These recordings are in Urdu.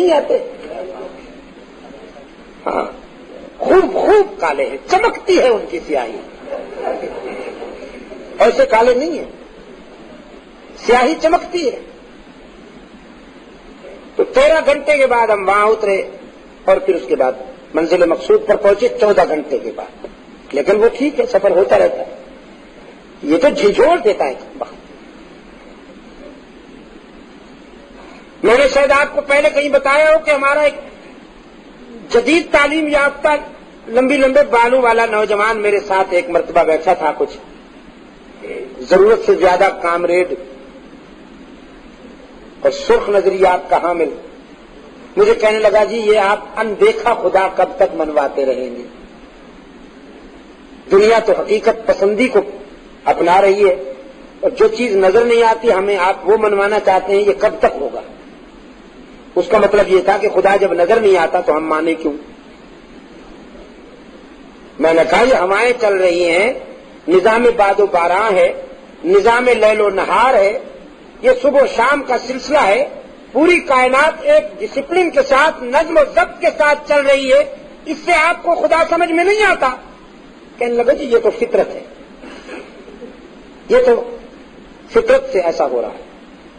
نہیں آتے؟ ہاں، خوب خوب کالے ہیں، چمکتی ہے ان کی سیاہی، ایسے کالے نہیں ہیں، سیاہی چمکتی ہے۔ تو 13 گھنٹے کے بعد ہم وہاں اترے اور پھر اس کے بعد منزل مقصود پر پہنچے 14 گھنٹے کے بعد، لیکن وہ ٹھیک ہے، سفر ہوتا رہتا ہے، یہ تو جھنجھوڑ دیتا ہے وقت۔ میں نے شاید آپ کو پہلے کہیں بتایا ہو کہ ہمارا ایک جدید تعلیم یافتہ لمبے بالوں والا نوجوان میرے ساتھ ایک مرتبہ بیٹھا تھا، کچھ ضرورت سے زیادہ کامریڈ اور سرخ نظریات کا حامل، مجھے کہنے لگا جی یہ آپ اندیکھا خدا کب تک منواتے رہیں گے؟ دنیا تو حقیقت پسندی کو اپنا رہی ہے اور جو چیز نظر نہیں آتی ہمیں آپ وہ منوانا چاہتے ہیں، یہ کب تک ہوگا؟ اس کا مطلب یہ تھا کہ خدا جب نظر نہیں آتا تو ہم مانے کیوں؟ میں نے کہا یہ ہوائیں چل رہی ہیں، نظام باد و باراں ہے، نظام لیل و نہار ہے، یہ صبح و شام کا سلسلہ ہے، پوری کائنات ایک ڈسپلن کے ساتھ نظم و ضبط کے ساتھ چل رہی ہے، اس سے آپ کو خدا سمجھ میں نہیں آتا؟ کہنے لگا جی یہ تو فطرت ہے، یہ تو فطرت سے ایسا ہو رہا ہے۔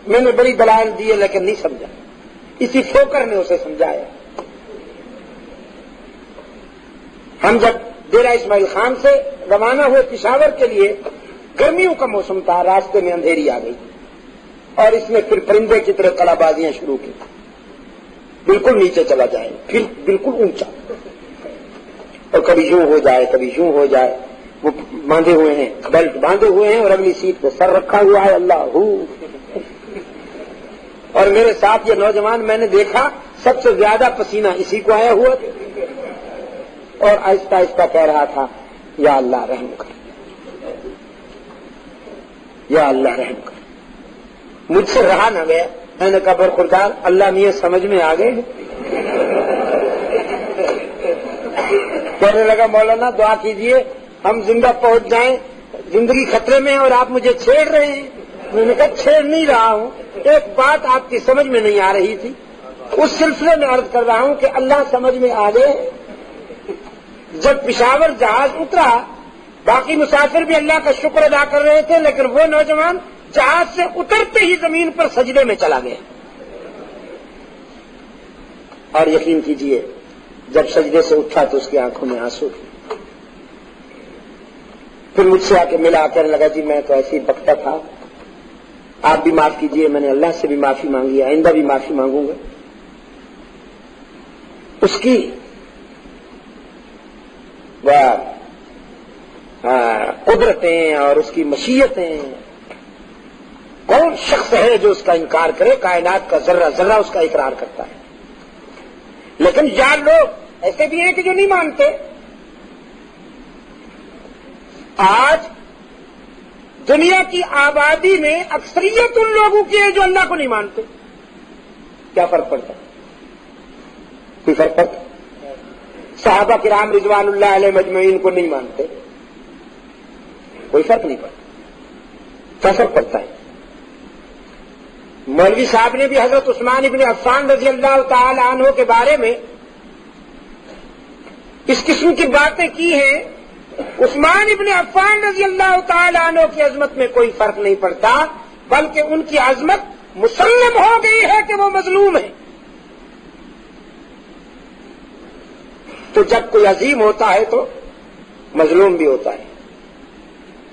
میں نے بڑی دلائل دی ہے لیکن نہیں سمجھا، اسی فوکر نے اسے سمجھایا۔ ہم جب ڈیرہ اسماعیل خان سے روانہ ہوئے پشاور کے لیے، گرمیوں کا موسم تھا، راستے میں اندھیری آ گئی اور اس نے پھر پرندے کی طرح کلا بازیاں شروع کی، بالکل نیچے چلا جائے، پھر بالکل اونچا، اور کبھی یوں ہو جائے کبھی یوں ہو جائے۔ وہ باندھے ہوئے ہیں، بیلٹ باندھے ہوئے ہیں اور اگلی سیٹ پہ سر رکھا ہوا ہے، اللہ ہو۔ اور میرے ساتھ یہ نوجوان میں نے دیکھا سب سے زیادہ پسینہ اسی کو آیا ہوا اور آہستہ آہستہ کہہ رہا تھا یا اللہ رحم کر، یا اللہ رحم کر۔ مجھ سے رہا نہ گیا، میں نے کہا برخوردار اللہ میاں سمجھ میں آ گئے۔ کہنے لگا مولانا دعا کیجئے ہم زندہ پہنچ جائیں، زندگی خطرے میں ہے اور آپ مجھے چھیڑ رہے ہیں۔ میں نے کہا چھیڑ نہیں رہا ہوں، ایک بات آپ کی سمجھ میں نہیں آ رہی تھی، اس سلسلے میں عرض کر رہا ہوں کہ اللہ سمجھ میں آ گئے۔ جب پشاور جہاز اترا باقی مسافر بھی اللہ کا شکر ادا کر رہے تھے، لیکن وہ نوجوان جہاز سے اترتے ہی زمین پر سجدے میں چلا گیا۔ اور یقین کیجئے جب سجدے سے اٹھا تو اس کی آنکھوں میں آنسو تھے۔ پھر مجھ سے آ کے ملا، کہنے لگا جی میں تو ایسے ہی بکتا تھا، آپ بھی معاف کیجئے، میں نے اللہ سے بھی معافی مانگی، آئندہ بھی معافی مانگوں گا۔ اس کی قدرتیں اور اس کی مشیتیں، کون شخص ہے جو اس کا انکار کرے؟ کائنات کا ذرہ ذرہ اس کا اقرار کرتا ہے، لیکن یار لوگ ایسے بھی ہیں کہ جو نہیں مانتے۔ آج دنیا کی آبادی میں اکثریت ان لوگوں کی ہے جو اللہ کو نہیں مانتے۔ کیا فرق پڑتا ہے؟ کوئی فرق پڑتا؟ صحابہ کرام رضوان اللہ علیہ مجمعین کو نہیں مانتے، کوئی فرق نہیں پڑتا۔ کیا فرق پڑتا ہے؟ مولوی صاحب نے بھی حضرت عثمان ابن عفان رضی اللہ تعالی عنہ کے بارے میں اس قسم کی باتیں کی ہیں۔ عثمان ابن عفان رضی اللہ تعالی عنہ کی عظمت میں کوئی فرق نہیں پڑتا، بلکہ ان کی عظمت مسلم ہو گئی ہے کہ وہ مظلوم ہے۔ تو جب کوئی عظیم ہوتا ہے تو مظلوم بھی ہوتا ہے۔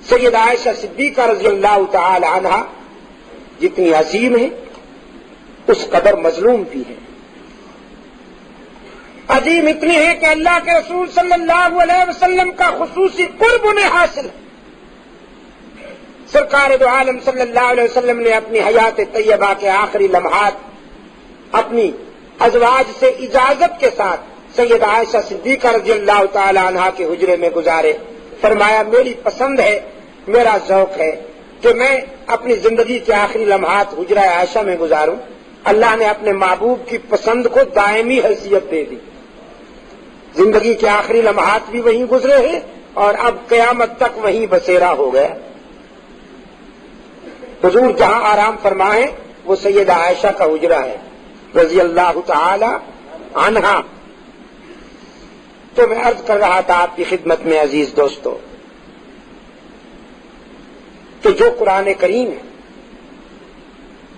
سیدہ عائشہ صدیقہ رضی اللہ تعالی عنہ جتنی عظیم ہے اس قدر مظلوم بھی ہے۔ عظیم اتنی ہے کہ اللہ کے رسول صلی اللہ علیہ وسلم کا خصوصی قرب انہیں حاصل ہے۔ سرکار دو عالم صلی اللہ علیہ وسلم نے اپنی حیات طیبہ کے آخری لمحات اپنی ازواج سے اجازت کے ساتھ سیدہ عائشہ صدیقہ رضی اللہ تعالی عنہا کے حجرے میں گزارے۔ فرمایا میری پسند ہے، میرا ذوق ہے کہ میں اپنی زندگی کے آخری لمحات حجرہ عائشہ میں گزاروں۔ اللہ نے اپنے محبوب کی پسند کو دائمی حیثیت دے دی، زندگی کے آخری لمحات بھی وہیں گزرے ہیں اور اب قیامت تک وہیں بسیرا ہو گیا۔ حضور جہاں آرام فرمائے وہ سیدہ عائشہ کا حجرہ ہے، رضی اللہ تعالی عنہا. تو میں عرض کر رہا تھا آپ کی خدمت میں عزیز دوستو کہ جو قرآن کریم ہے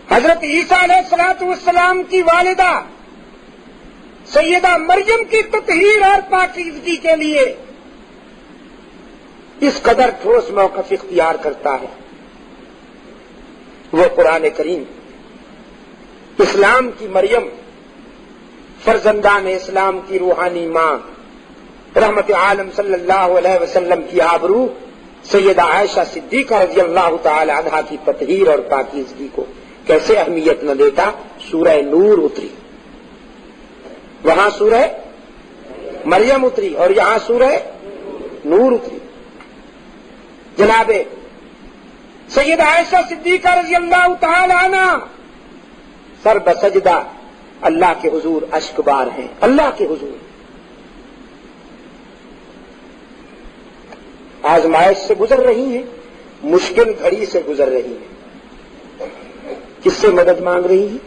حضرت عیسیٰ علیہ الصلوۃ والسلام کی والدہ سیدہ مریم کی تطہیر اور پاکیزگی کے لیے اس قدر ٹھوس موقف اختیار کرتا ہے، وہ قرآن کریم اسلام کی مریم، فرزندان اسلام کی روحانی ماں، رحمت عالم صلی اللہ علیہ وسلم کی آبرو سیدہ عائشہ صدیقہ رضی اللہ تعالی عنہا کی تطہیر اور پاکیزگی کو کیسے اہمیت نہ دیتا. سورہ نور اتری، وہاں سورہ مریم اتری اور یہاں سورہ نور اتری. جناب سیدہ عائشہ صدیقہ رضی اللہ تعالی عنہ سر بسجدہ اللہ کے حضور اشک بار ہیں، اللہ کے حضور آزمائش سے گزر رہی ہیں، مشکل گھڑی سے گزر رہی ہیں. کس سے مدد مانگ رہی ہیں؟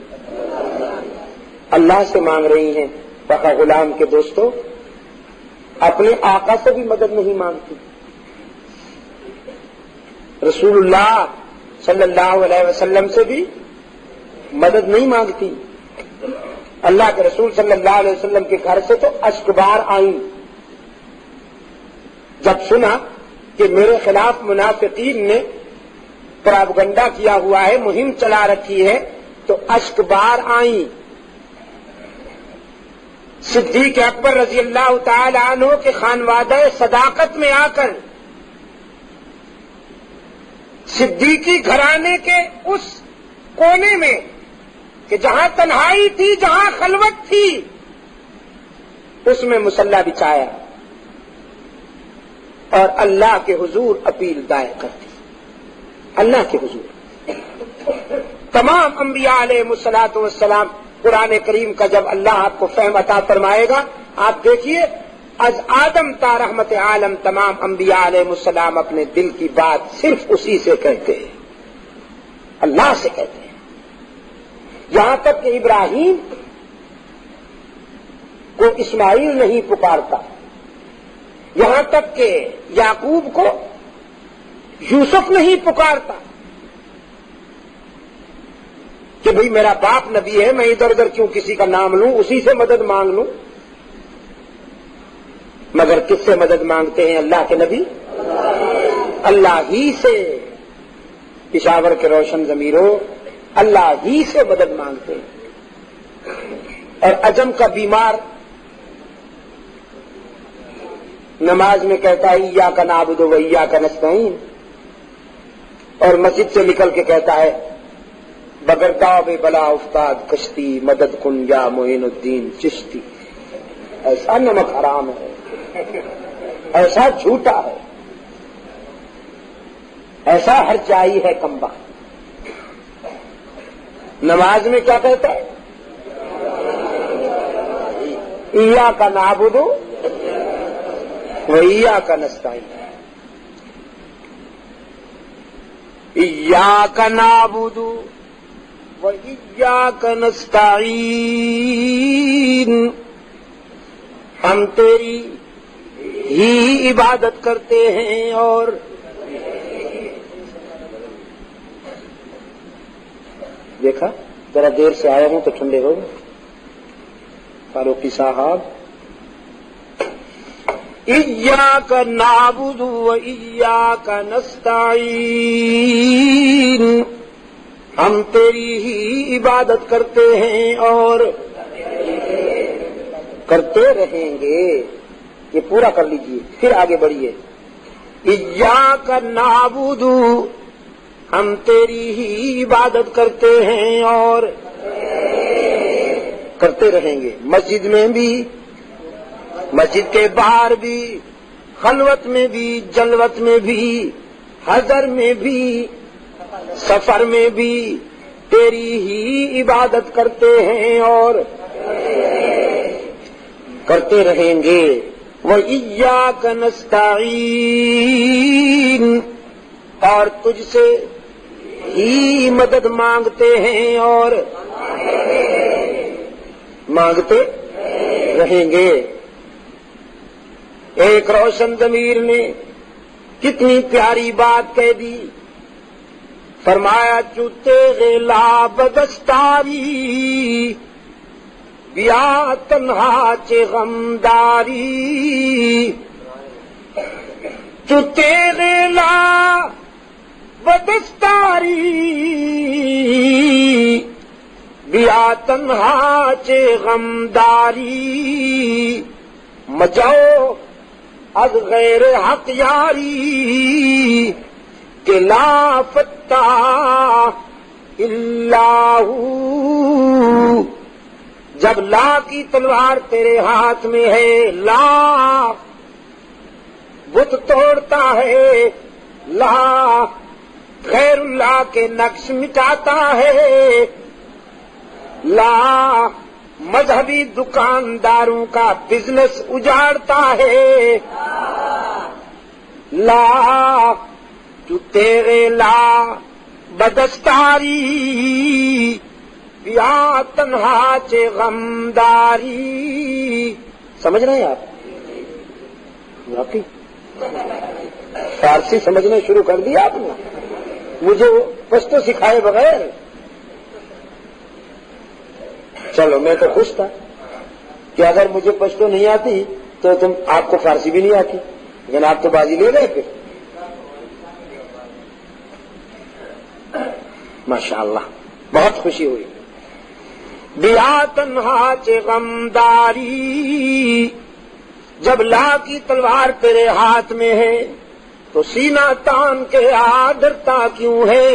اللہ سے مانگ رہی ہیں. وفا غلام کے دوستو اپنے آقا سے بھی مدد نہیں مانگتی، رسول اللہ صلی اللہ علیہ وسلم سے بھی مدد نہیں مانگتی. اللہ کے رسول صلی اللہ علیہ وسلم کے گھر سے تو اشکبار آئیں جب سنا کہ میرے خلاف منافقین نے پراپگنڈا کیا ہوا ہے، مہم چلا رکھی ہے، تو اشکبار آئیں. صدیق اکبر رضی اللہ تعالی عنہ کے خانوادہ صداقت میں آ کر صدیقی گھرانے کے اس کونے میں کہ جہاں تنہائی تھی، جہاں خلوت تھی، اس میں مصلی بچھایا اور اللہ کے حضور اپیل دائر کرتی. اللہ کے حضور تمام انبیاء علیہ الصلوۃ والسلام قرآن کریم کا جب اللہ آپ کو فہم عطا فرمائے گا، آپ دیکھیے از آدم تا رحمت عالم تمام انبیاء علیہ السلام اپنے دل کی بات صرف اسی سے کہتے ہیں، اللہ سے کہتے ہیں. یہاں تک کہ ابراہیم کو اسماعیل نہیں پکارتا، یہاں تک کہ یعقوب کو یوسف نہیں پکارتا کہ بھئی میرا باپ نبی ہے، میں ادھر ادھر کیوں کسی کا نام لوں، اسی سے مدد مانگ لوں. مگر کس سے مدد مانگتے ہیں اللہ کے نبی؟ اللہ ہی سے. پشاور کے روشن ضمیروں اللہ ہی سے مدد مانگتے ہیں. اور عجم کا بیمار نماز میں کہتا ہے ایاک نعبد و ایاک نستعین، اور مسجد سے نکل کے کہتا ہے بغیر داو بلا افتاد کشتی مدد کن یا معین الدین چشتی. ایسا نمک حرام ہے، ایسا جھوٹا ہے، ایسا ہر جائی ہے کمبا. نماز میں کیا کہتا ہے؟ ایاک نعبد و ایاک نستعین. ایاک نعبد و ایاک نستعین، ہم تیری ہی عبادت کرتے ہیں اور دیکھا ذرا دیر سے آیا ہوں تو ٹھنڈے ہو گئے فاروقی صاحب. ایاک نعبد و ایاک نستعین، ہم تیری ہی عبادت کرتے ہیں اور کرتے رہیں گے. یہ پورا کر لیجئے پھر آگے بڑھیے. ایاک نعبد، ہم تیری ہی عبادت کرتے ہیں اور کرتے رہیں گے. مسجد میں بھی، مسجد کے باہر بھی، خلوت میں بھی، جلوت میں بھی، حضر میں بھی، سفر میں بھی تیری ہی عبادت کرتے ہیں اور کرتے رہیں گے. وَإِيَّاكَ نَسْتَعِينُ، اور تجھ سے ہی مدد مانگتے ہیں اور مانگتے رہیں گے۔ ایک روشن ضمیر نے کتنی پیاری بات کہہ دی، فرمایا چوتے غلا بدستاری بیا تنہا چے غمداری، چوتے غلا بدستاری بیا تنہا چے غمداری، مجاؤ از غیر حق یاری کہ لا فتح الا ہو۔ جب لا کی تلوار تیرے ہاتھ میں ہے، لا بت توڑتا ہے، لا غیر اللہ کے نقش مٹاتا ہے، لا مذہبی دکانداروں کا بزنس اجاڑتا ہے، لا جو تیرے لا بدستاری بیا تنہا چے غمداری۔ سمجھ رہے ہیں آپ؟ واقعی فارسی سمجھنا شروع کر دیا آپ نے، مجھے پشتو سکھائے بغیر۔ چلو میں تو خوش تھا کہ اگر مجھے پشتو نہیں آتی تو آپ کو فارسی بھی نہیں آتی، لیکن آپ تو بازی لے گئے پھر۔ ماشاءاللہ بہت خوشی ہوئی۔ بیا تنہا چے غمداری، جب لا کی تلوار تیرے ہاتھ میں ہے تو سینہ تان کے ڈرتا کیوں ہے،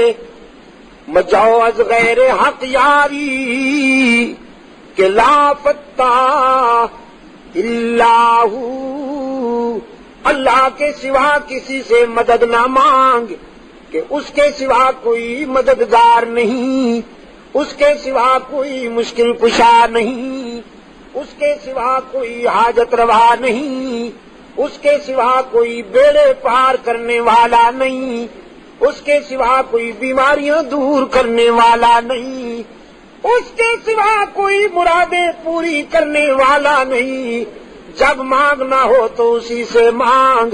مجاؤ از غیر حق یاری کہ لا فتح الا ہو۔ اللہ کے سوا کسی سے مدد نہ مانگ کہ اس کے سوا کوئی مددگار نہیں، اس کے سوا کوئی مشکل کشا نہیں، اس کے سوا کوئی حاجت روا نہیں، اس کے سوا کوئی بیڑے پار کرنے والا نہیں، اس کے سوا کوئی بیماریاں دور کرنے والا نہیں، اس کے سوا کوئی مرادیں پوری کرنے والا نہیں۔ جب مانگنا ہو تو اسی سے مانگ،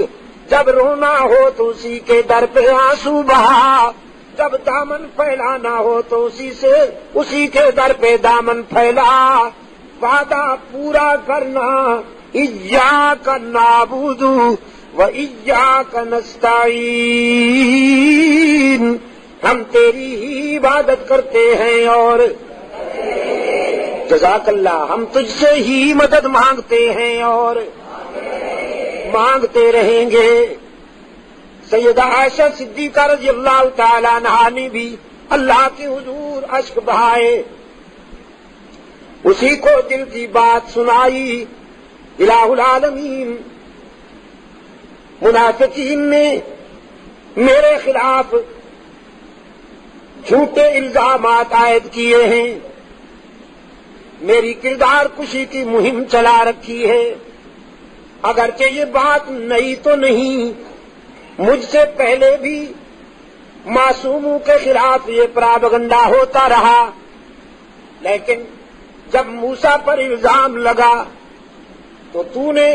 جب رونا ہو تو اسی کے در پہ آنسو بہا، جب دامن پھیلانا ہو تو اسی کے در پہ دامن پھیلا۔ وعدہ پورا کرنا، ایاک نعبد و ایاک نستعین، ہم تیری ہی عبادت کرتے ہیں اور جزاک اللہ، ہم تجھ سے ہی مدد مانگتے ہیں اور مانگتے رہیں گے۔ سیدہ عائشہ صدیقہ رضی اللہ تعالی عنہا نے بھی اللہ کے حضور اشک بہائے، اسی کو دل کی بات سنائی۔ الہ العالمین منافقین نے میرے خلاف جھوٹے الزامات عائد کیے ہیں، میری کردار کشی کی مہم چلا رکھی ہے۔ اگرچہ یہ بات نئی تو نہیں، مجھ سے پہلے بھی معصوموں کے خلاف یہ پراپگنڈا ہوتا رہا، لیکن جب موسیٰ پر الزام لگا تو تو نے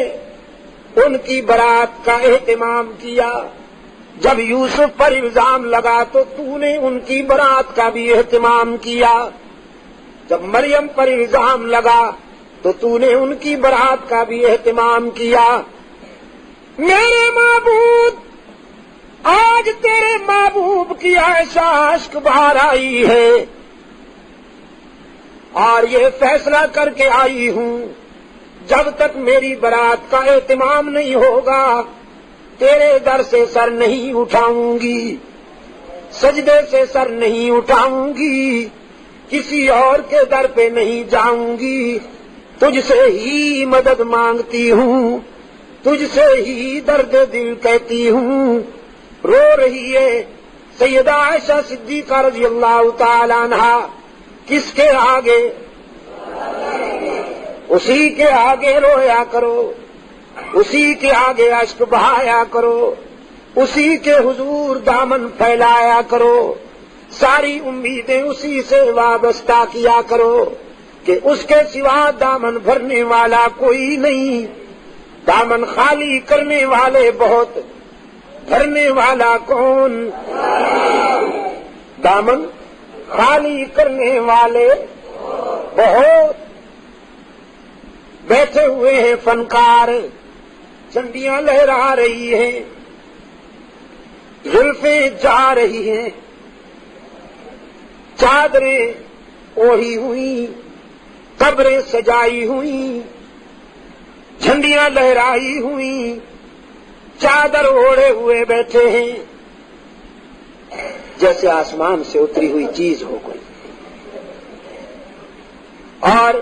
ان کی برات کا اہتمام کیا، جب یوسف پر الزام لگا تو تو نے ان کی برات کا بھی اہتمام کیا، جب مریم پر الزام لگا تو تو نے ان کی برات کا بھی اہتمام کیا۔ میرے معبود، آج تیرے محبوب کی عائشہ اشک بہار آئی ہے اور یہ فیصلہ کر کے آئی ہوں، جب تک میری برات کا اہتمام نہیں ہوگا تیرے در سے سر نہیں اٹھاؤں گی، سجدے سے سر نہیں اٹھاؤں گی، کسی اور کے در پہ نہیں جاؤں گی، تجھ سے ہی مدد مانگتی ہوں، تجھ سے ہی درد دل کہتی ہوں۔ رو رہی ہے سیدہ عائشہ صدیقہ رضی اللہ تعالی عنہا، کس کے آگے؟ اسی کے آگے رویا کرو، اسی کے آگے اشک بہایا کرو، اسی کے حضور دامن پھیلایا کرو، ساری امیدیں اسی سے وابستہ کیا کرو۔ کہ اس کے سوا دامن بھرنے والا کوئی نہیں، دامن خالی کرنے والے بہت، بھرنے والا کون؟ دامن خالی کرنے والے بہت۔ بیٹھے ہوئے ہیں فنکار، چنڈیاں لہرا رہی ہیں، زلفیں جا رہی ہیں، چادریں اوڑھی ہوئی، قبریں سجائی ہوئی، جھنڈیاں لہرائی ہوئی، چادر اوڑھے ہوئے بیٹھے ہیں، جیسے آسمان سے اتری ہوئی چیز ہو گئی۔ اور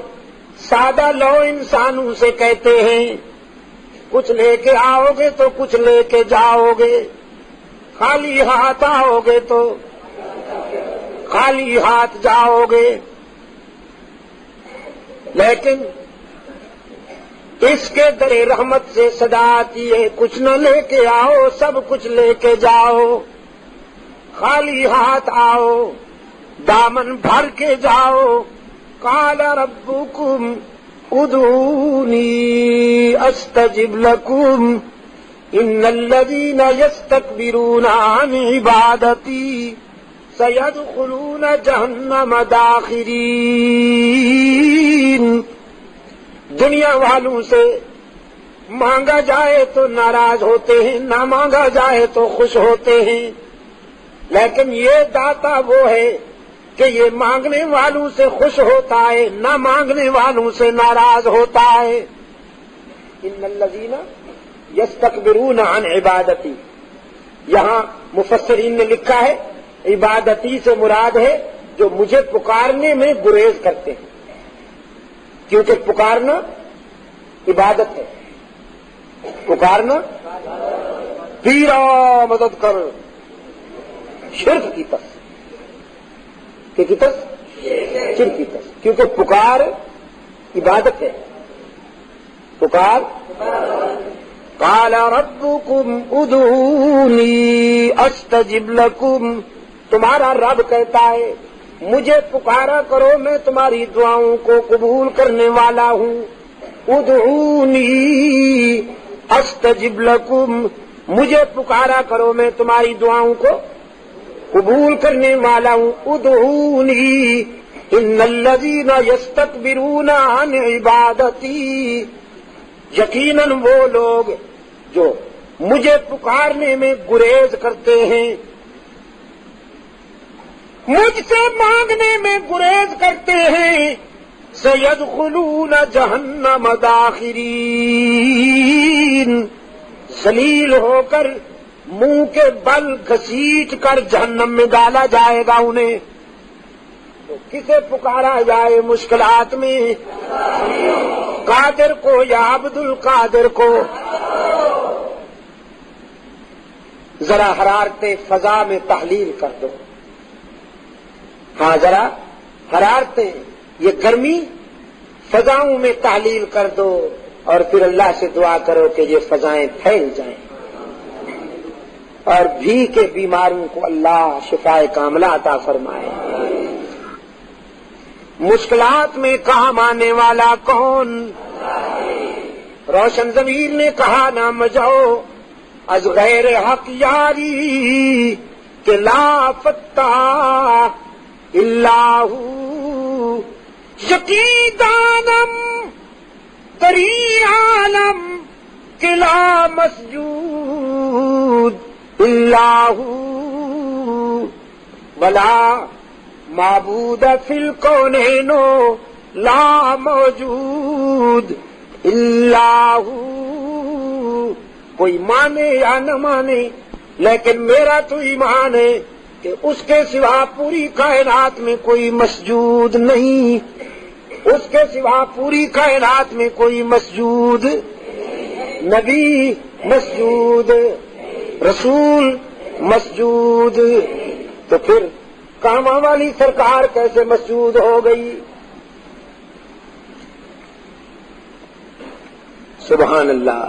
سادہ لو انسانوں سے کہتے ہیں کچھ لے کے آؤ گے تو کچھ لے کے جاؤ گے، خالی ہاتھ آؤ گے تو خالی ہاتھ جاؤ گے۔ لیکن اس کے در رحمت سے صدا آتی ہے کچھ نہ لے کے آؤ، سب کچھ لے کے جاؤ، خالی ہاتھ آؤ، دامن بھر کے جاؤ۔ قال ربکم ادعونی استجب لکم ان الذین یستکبرون عن عبادتی سیدخلون جہنم داخرین۔ دنیا والوں سے مانگا جائے تو ناراض ہوتے ہیں، نہ مانگا جائے تو خوش ہوتے ہیں، لیکن یہ داتا وہ ہے کہ یہ مانگنے والوں سے خوش ہوتا ہے، نہ مانگنے والوں سے ناراض ہوتا ہے۔ ان الذین یستکبرون عن عبادتی، یہاں مفسرین نے لکھا ہے عبادتی سے مراد ہے جو مجھے پکارنے میں گریز کرتے ہیں، کیونکہ پکارنا عبادت ہے، پکارنا پیرا مدد کر، شرک کی تس کی تس شرک کی تس، کیونکہ پکار عبادت ہے، پکار۔ قال ربکم ادعونی استجب لکم، تمہارا رب کہتا ہے مجھے پکارا کرو میں تمہاری دعاؤں کو قبول کرنے والا ہوں۔ ادعونی استجب لکم، مجھے پکارا کرو میں تمہاری دعاؤں کو قبول کرنے والا ہوں۔ ادعونی ان الذین یستکبرون عن عبادتی، یقیناً وہ لوگ جو مجھے پکارنے میں گریز کرتے ہیں، مجھ سے مانگنے میں گریز کرتے ہیں، سیدخلون جہنم داخرین، ذلیل ہو کر منہ کے بل گھسیٹ کر جہنم میں ڈالا جائے گا انہیں۔ تو کسے پکارا جائے مشکلات میں؟ قادر کو یا عبد القادر کو؟ ذرا حرارتیں فضا میں تحلیل کر دو، ہاں ذرا حرارتیں، یہ گرمی فضاؤں میں تحلیل کر دو، اور پھر اللہ سے دعا کرو کہ یہ فضائیں پھیل جائیں، اور بھی کے بیماروں کو اللہ شفاء کاملہ عطا فرمائے۔ مشکلات میں کام آنے والا کون؟ روشن ضمیر نے کہا نہ مجاؤ از غیر حق یاری کہ لا فتح اللہ یقین دانم تری عالم کہ لا مسجود اللہ ولا معبود فی الکونین لا موجود اللہ۔ کوئی مانے یا نہ مانے، لیکن میرا تو ایمان ہے کہ اس کے سوا پوری کائنات میں کوئی مسجود نہیں، اس کے سوا پوری کائنات میں کوئی مسجود نبی مسجود، رسول مسجود، تو پھر کاماں والی سرکار کیسے مسجود ہو گئی؟ سبحان اللہ۔